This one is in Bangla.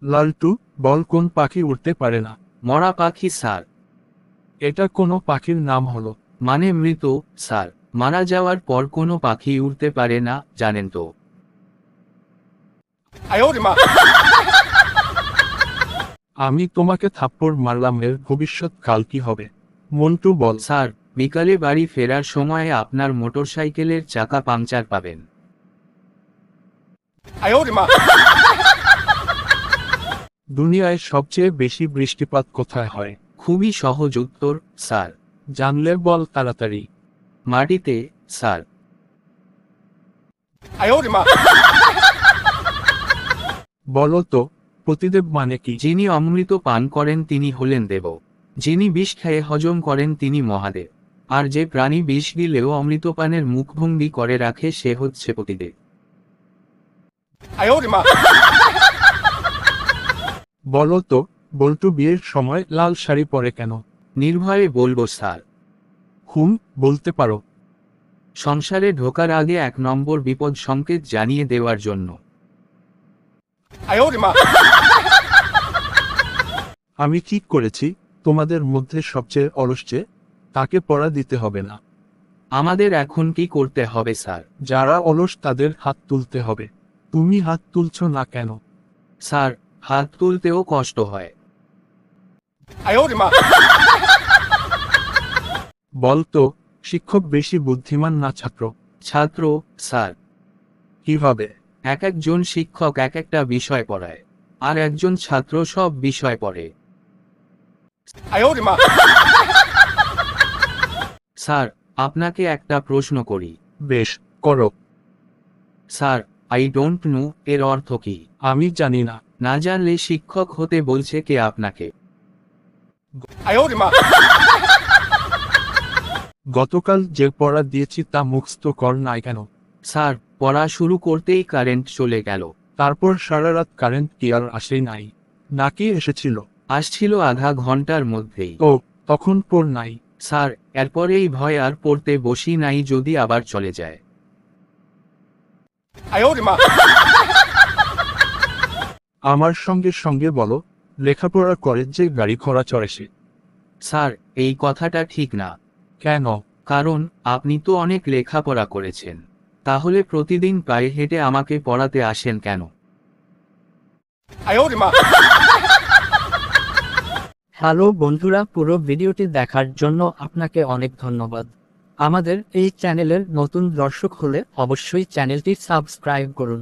লালটু, বল কোন পাখি উড়তে পারে না? মরা পাখি স্যার। এটা কোনো পাখির নাম হলো? মানে মৃত স্যার। মারা যাওয়ার পর কোনো পাখি উড়তে পারে না, জানেন তো। আমি তোমাকে থাপ্পড় মারলাম, এর ভবিষ্যৎ কাল কি হবে? মন্টু বল। স্যার, বিকালে বাড়ি ফেরার সময় আপনার মোটরসাইকেলের চাকা পাংচার পাবেন। দুনিয়ায় সবচেয়ে বেশি বৃষ্টিপাত কোথায় হয়? খুবই সহজ উত্তর স্যার। জানলে বল তাড়াতাড়ি। মাটিতে স্যার। বলো তো, প্রতিদেব মানে কি? যিনি অমৃত পান করেন তিনি হলেন দেব। যিনি বিষ খেয়ে হজম করেন তিনি মহাদেব। আর যে প্রাণী বিষ দিলেও অমৃতপানের মুখভঙ্গি করে রাখে সে হচ্ছে পতিদেব। বলো তো, বল্টু বিয়ের সময় লাল শাড়ি পরে কেন? নির্ভয়ে বলবো স্যার। বলতে পারো। সংসারে ঢোকার আগে 1 নম্বর বিপদ সংকেত জানিয়ে দেওয়ার জন্য। আমি ঠিক করেছি, তোমাদের মধ্যে সবচেয়ে অলসে তাকে পড়া দিতে হবে না। আমাদের এখন কি করতে হবে স্যার? যারা অলস তাদের হাত তুলতে হবে। তুমি হাত তুলছো না কেন? স্যার, হাত তুলতেও কষ্ট হয়। বলতো, শিক্ষক বেশি বুদ্ধিমান না ছাত্র? ছাত্র স্যার। কিভাবে? একজন শিক্ষক একটা বিষয় পড়ায়, আর একজন ছাত্র সব বিষয় পড়ে। স্যার, আপনাকে একটা প্রশ্ন করি। বেশ, করো। স্যার, আই ডোন্ট নো এর অর্থ কি? আমি জানি না। না জানলে শিক্ষক হতে বলছে কে আপনাকে? গতকাল যে পড়া দিয়েছি তা মুখস্থ কর নাই কেন? স্যার, পড়া শুরু করতেই কারেন্ট চলে গেল। তারপর সারা রাত কারেন্ট কি আর আসে নাই? নাকি এসেছিল? আসছিল আধা ঘন্টার মধ্যেই। ও, তখন পড় নাই? স্যার, এরপরেই ভয় আর পড়তে বসি নাই যদি আবার চলে যায়। আমার সঙ্গে সঙ্গে বলো, লেখাপড়া করে যে গাড়ি ঘোড়া চড়ে সে? স্যার, এই কথাটা ঠিক না। কেন? কারণ আপনি তো অনেক লেখাপড়া করেছেন, তাহলে প্রতিদিন পায়ে হেঁটে আমাকে পড়াতে আসেন কেন? হ্যালো বন্ধুরা, পুরো ভিডিওটি দেখার জন্য আপনাকে অনেক ধন্যবাদ। আমাদের এই চ্যানেলের নতুন দর্শক হলে অবশ্যই চ্যানেলটি সাবস্ক্রাইব করুন।